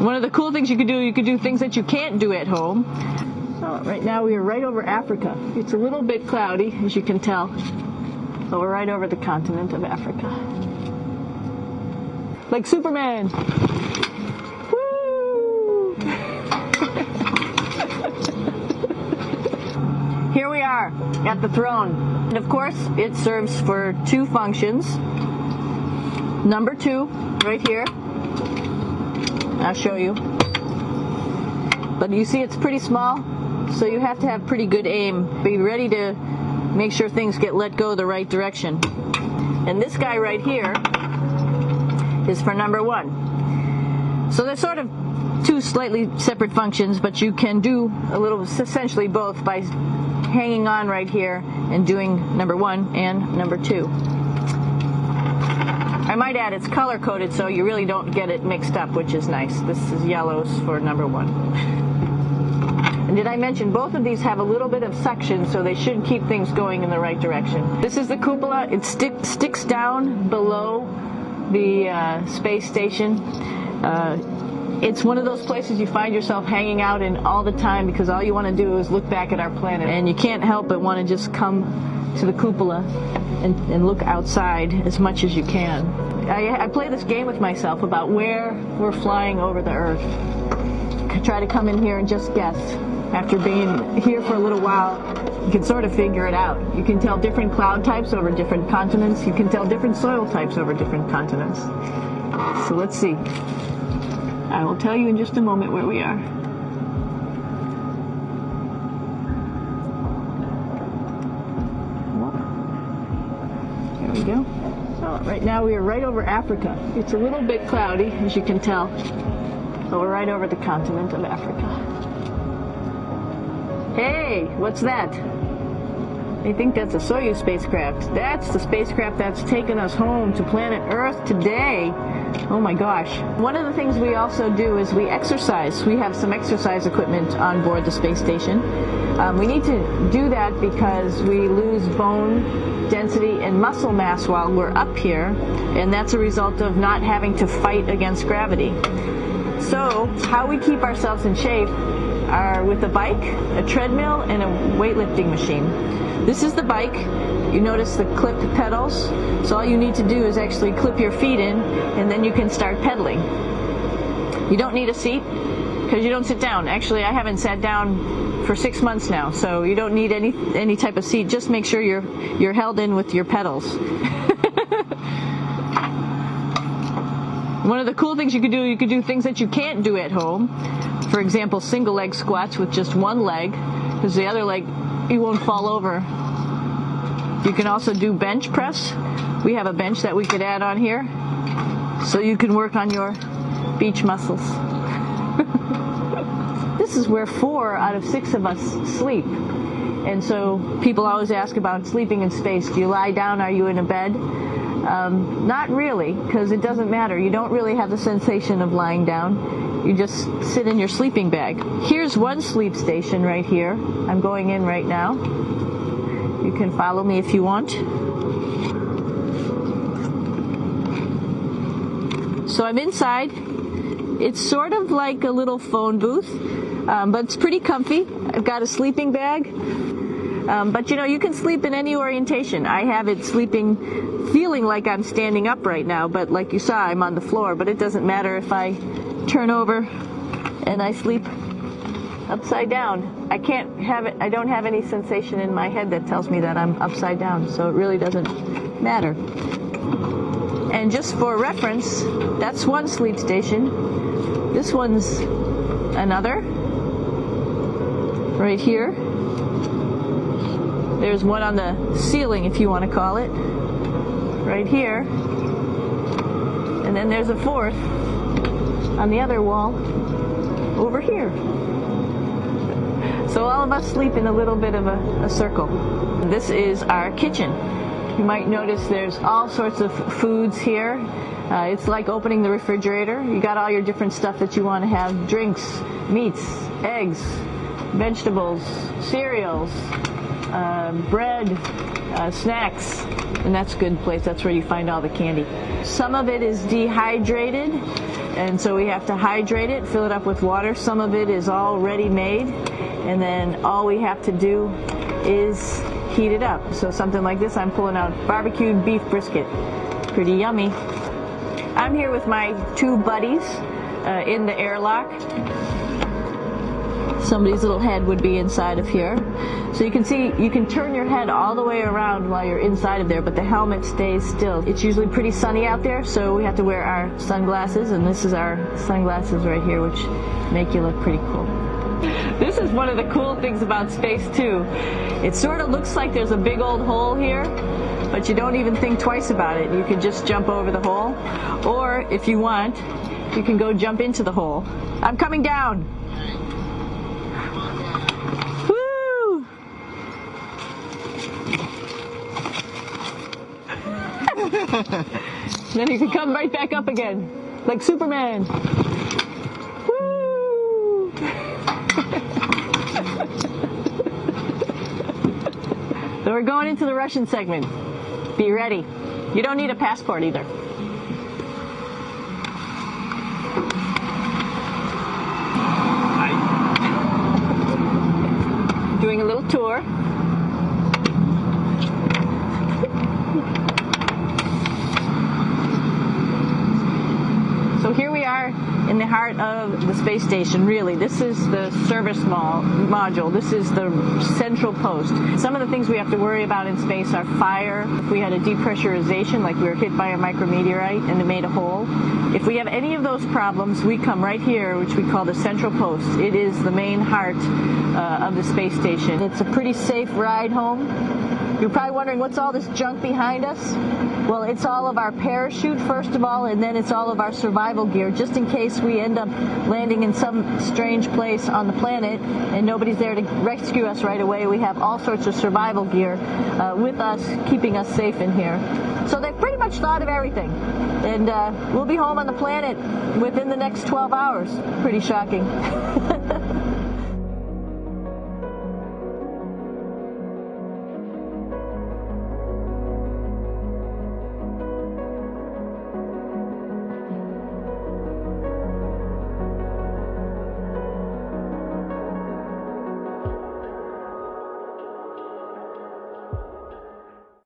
One of the cool things you could do things that you can't do at home. Oh, right now we are right over Africa. It's a little bit cloudy, as you can tell, but we're right over the continent of Africa. Like Superman. Woo! Here we are at the throne. And of course, it serves for two functions. Number 2, right here. I'll show you. But you see it's pretty small, so you have to have pretty good aim. Be ready to make sure things get let go the right direction. And this guy right here is for number 1. So they're sort of two slightly separate functions, but you can do a little, essentially both, by hanging on right here and doing number 1 and number 2. I might add it's color-coded so you really don't get it mixed up, which is nice. This is yellows for number 1. And did I mention both of these have a little bit of suction, so they should keep things going in the right direction. This is the cupola. It sticks down below the space station. It's one of those places you find yourself hanging out in all the time because all you want to do is look back at our planet. And you can't help but want to just come to the cupola and look outside as much as you can. I play this game with myself about where we're flying over the Earth. Try to come in here and just guess. After being here for a little while, you can sort of figure it out. You can tell different cloud types over different continents. You can tell different soil types over different continents. So let's see. I will tell you in just a moment where we are. There we go. Oh, right now we are right over Africa. It's a little bit cloudy, as you can tell, but we're right over the continent of Africa. Hey, what's that? I think that's a Soyuz spacecraft. That's the spacecraft that's taken us home to planet Earth today. Oh my gosh. One of the things we also do is we exercise. We have some exercise equipment on board the space station. We need to do that because we lose bone density and muscle mass while we're up here, and that's a result of not having to fight against gravity. So, how we keep ourselves in shape are with a bike, a treadmill, and a weightlifting machine. This is the bike. You notice the clipped pedals. So all you need to do is actually clip your feet in, and then you can start pedaling. You don't need a seat because you don't sit down. Actually, I haven't sat down for 6 months now, so you don't need any type of seat. Just make sure you're held in with your pedals. One of the cool things you could do things that you can't do at home. For example, single leg squats with just one leg, because the other leg, you won't fall over. You can also do bench press. We have a bench that we could add on here, so you can work on your beach muscles. This is where 4 out of 6 of us sleep. And so people always ask about sleeping in space. Do you lie down? Are you in a bed? Not really, because it doesn't matter. You don't really have the sensation of lying down. You just sit in your sleeping bag. Here's one sleep station right here. I'm going in right now. You can follow me if you want. So I'm inside. It's sort of like a little phone booth, but it's pretty comfy. I've got a sleeping bag. But you know, you can sleep in any orientation. I have it feeling like I'm standing up right now, but like you saw, I'm on the floor. But it doesn't matter if I turn over and I sleep upside down. I don't have any sensation in my head that tells me that I'm upside down, so it really doesn't matter. And just for reference, that's one sleep station. This one's another. Right here. There's one on the ceiling, if you want to call it. Right here. And then there's a fourth on the other wall over here. So all of us sleep in a little bit of a circle. This is our kitchen. You might notice there's all sorts of foods here. It's like opening the refrigerator. You got all your different stuff that you want to have. Drinks, meats, eggs, vegetables, cereals, bread, snacks. And that's a good place. That's where you find all the candy. Some of it is dehydrated. and so we have to hydrate it, fill it up with water. Some of it is already made, and then all we have to do is heat it up. So something like this, I'm pulling out barbecued beef brisket. Pretty yummy. I'm here with my two buddies in the airlock. Somebody's little head would be inside of here. So you can see, you can turn your head all the way around while you're inside of there, but the helmet stays still. It's usually pretty sunny out there, so we have to wear our sunglasses, and this is our sunglasses right here, which make you look pretty cool. This is one of the cool things about space, too. It sort of looks like there's a big old hole here, but you don't even think twice about it. You can just jump over the hole, or if you want, you can go jump into the hole. I'm coming down. Woo! Then you can come right back up again, like Superman. Woo! So we're going into the Russian segment. Be ready. You don't need a passport either. Doing a little tour. So here we are in the heart of the space station, really. This is the service module. This is the central post. Some of the things we have to worry about in space are fire. If we had a depressurization, like we were hit by a micrometeorite and it made a hole. If we have any of those problems, we come right here, which we call the central post. It is the main heart of the space station. It's a pretty safe ride home. You're probably wondering, what's all this junk behind us? Well, it's all of our parachute, first of all, and then it's all of our survival gear, just in case we end up landing in some strange place on the planet and nobody's there to rescue us right away. We have all sorts of survival gear with us, keeping us safe in here. So they've pretty much thought of everything. And we'll be home on the planet within the next 12 hours. Pretty shocking.